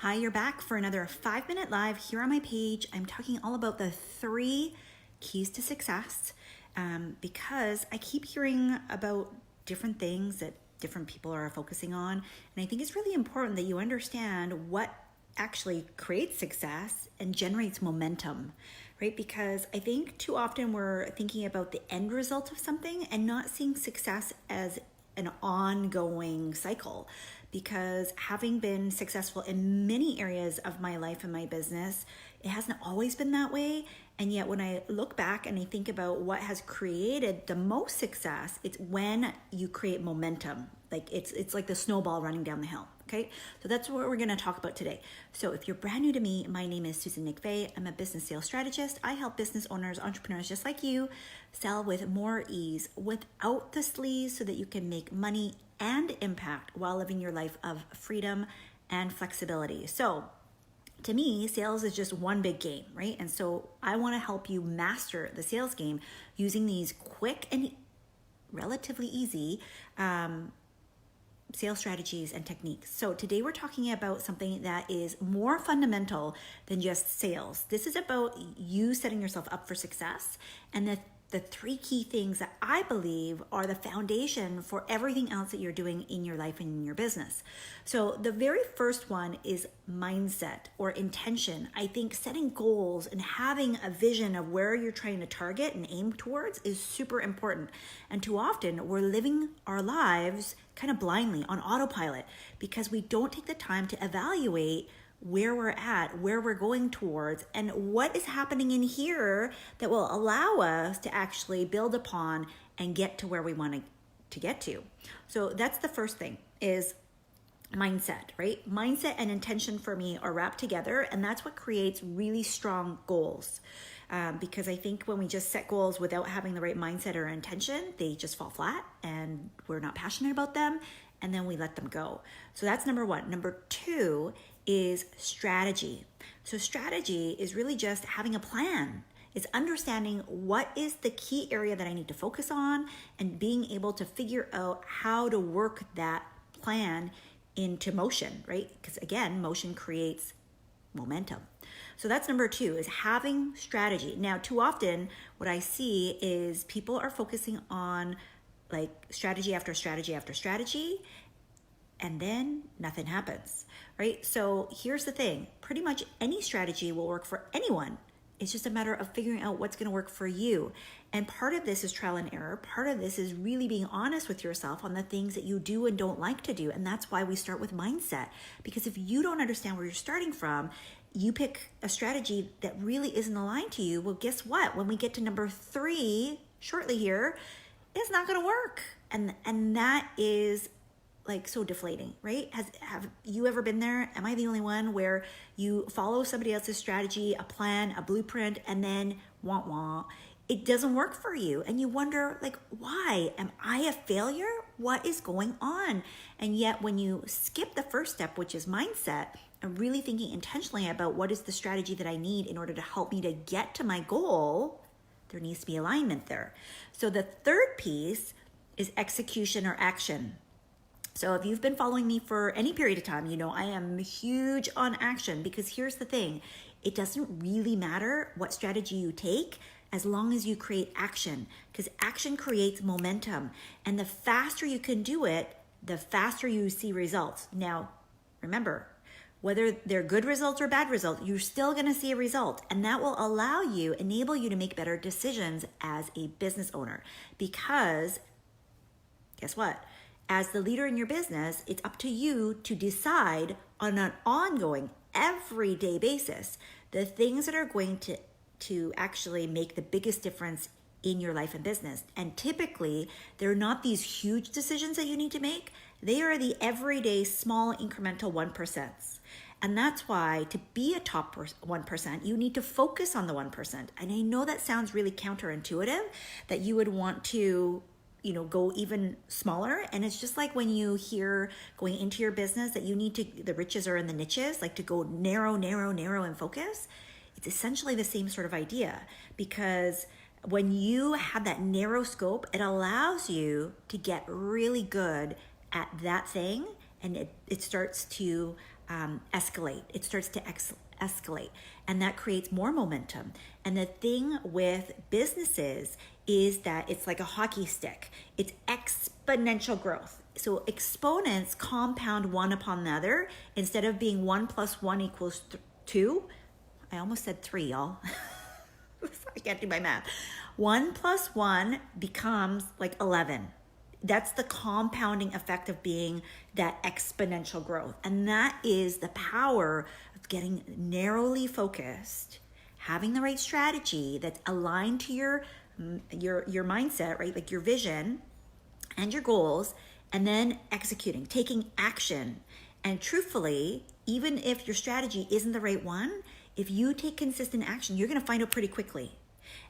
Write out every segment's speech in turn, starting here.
Hi, you're back for another 5-minute live here on my page. I'm talking all about the 3 keys to success because I keep hearing about different things that different people are focusing on. And I think it's really important that you understand what actually creates success and generates momentum, right? Because I think too often we're thinking about the end result of something and not seeing success as an ongoing cycle. Because having been successful in many areas of my life and my business, it hasn't always been that way. And yet when I look back and I think about what has created the most success, it's when you create momentum. Like it's like the snowball running down the hill. Okay, so that's what we're going to talk about today. So if you're brand new to me, my name is Susan McVeigh. I'm a business sales strategist. I help business owners, entrepreneurs just like you, sell with more ease without the sleaze so that you can make money and impact while living your life of freedom and flexibility. So to me, sales is just one big game, right? And so I want to help you master the sales game using these quick and relatively easy sales strategies and techniques. So today we're talking about something that is more fundamental than just sales. This is about you setting yourself up for success, and the 3 key things that I believe are the foundation for everything else that you're doing in your life and in your business. So the very first one is mindset or intention. I think setting goals and having a vision of where you're trying to target and aim towards is super important. And too often we're living our lives kind of blindly on autopilot because we don't take the time to evaluate where we're at, where we're going towards, and what is happening in here that will allow us to actually build upon and get to where we want to get to. So that's the first thing is mindset, right? Mindset and intention for me are wrapped together, and that's what creates really strong goals. Because I think when we just set goals without having the right mindset or intention, they just fall flat and we're not passionate about them, and then we let them go. So that's number 1. Number 2 is strategy. So strategy is really just having a plan. It's understanding what is the key area that I need to focus on and being able to figure out how to work that plan into motion, right? Because again, motion creates momentum. So that's number 2 is having strategy. Now, too often what I see is people are focusing on like strategy after strategy after strategy, and then nothing happens, right? So here's the thing. Pretty much any strategy will work for anyone. It's just a matter of figuring out what's going to work for you. And part of this is trial and error. Part of this is really being honest with yourself on the things that you do and don't like to do. And that's why we start with mindset. Because if you don't understand where you're starting from, you pick a strategy that really isn't aligned to you. Well, guess what? When we get to number 3 shortly here, it's not going to work. And that is like so deflating, right? Have you ever been there? Am I the only one where you follow somebody else's strategy, a plan, a blueprint, and then it doesn't work for you. And you wonder like, why? Am I a failure? What is going on? And yet when you skip the first step, which is mindset, and really thinking intentionally about what is the strategy that I need in order to help me to get to my goal, there needs to be alignment there. So the third piece is execution or action. So if you've been following me for any period of time, you know I am huge on action, because here's the thing. It doesn't really matter what strategy you take as long as you create action, because action creates momentum. And the faster you can do it, the faster you see results. Now, remember, whether they're good results or bad results, you're still going to see a result. And that will enable you to make better decisions as a business owner. Because guess what? As the leader in your business, it's up to you to decide on an ongoing, everyday basis, the things that are going to actually make the biggest difference in your life and business. And typically, they're not these huge decisions that you need to make. They are the everyday, small, incremental 1%. And that's why to be a top 1%, you need to focus on the 1%. And I know that sounds really counterintuitive, that you would want to go even smaller. And it's just like when you hear going into your business that you need to, the riches are in the niches, like to go narrow and focus. It's essentially the same sort of idea, because when you have that narrow scope, it allows you to get really good at that thing, and it starts to escalate. It starts to escalate, and that creates more momentum. And the thing with businesses is that it's like a hockey stick. It's exponential growth. So exponents compound one upon the other. Instead of being 1 + 1 = 2, I almost said 3, y'all. I can't do my math. 1 + 1 becomes like 11. That's the compounding effect of being that exponential growth. And that is the power of getting narrowly focused, having the right strategy that's aligned to your mindset, right? Like your vision and your goals, and then executing, taking action. And truthfully, even if your strategy isn't the right one, if you take consistent action, you're going to find out pretty quickly.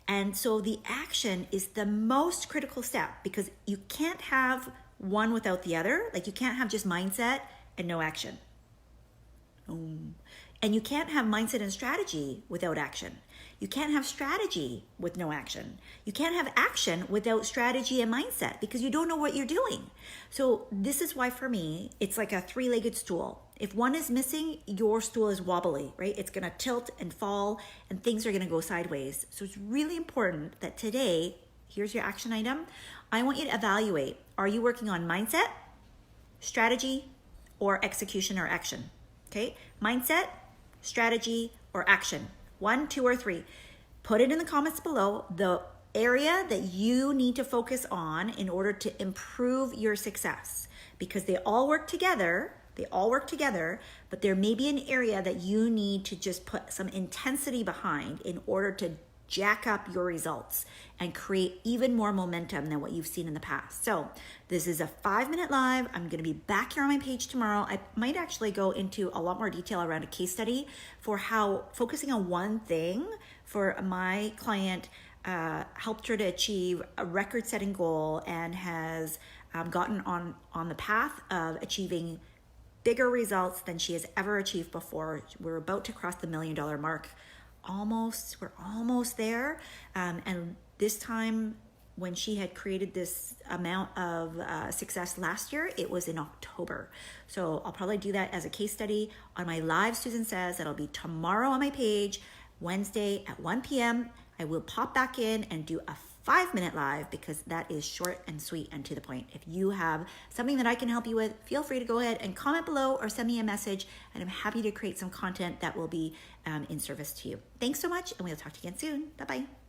And so the action is the most critical step, because you can't have one without the other. Like you can't have just mindset and no action. And you can't have mindset and strategy without action. You can't have strategy with no action. You can't have action without strategy and mindset, because you don't know what you're doing. So this is why for me, it's like a 3-legged stool. If one is missing, your stool is wobbly, right? It's going to tilt and fall and things are going to go sideways. So it's really important that today, here's your action item. I want you to evaluate, are you working on mindset, strategy, or execution or action? Okay, mindset, strategy, or action. 1, 2, or 3. Put it in the comments below, the area that you need to focus on in order to improve your success, because they all work together. But there may be an area that you need to just put some intensity behind in order to jack up your results and create even more momentum than what you've seen in the past. So this is a 5-minute live. I'm going to be back here on my page tomorrow. I might actually go into a lot more detail around a case study for how focusing on one thing for my client helped her to achieve a record-setting goal and has gotten on the path of achieving bigger results than she has ever achieved before. We're about to cross the $1 million mark. We're almost there. And this time when she had created this amount of success last year, it was in October. So I'll probably do that as a case study on my live Susan Says. That'll be tomorrow on my page, Wednesday at 1 p.m. I will pop back in and do a 5-minute live, because that is short and sweet and to the point. If you have something that I can help you with, feel free to go ahead and comment below or send me a message, and I'm happy to create some content that will be in service to you. Thanks so much, and we'll talk to you again soon. Bye-bye.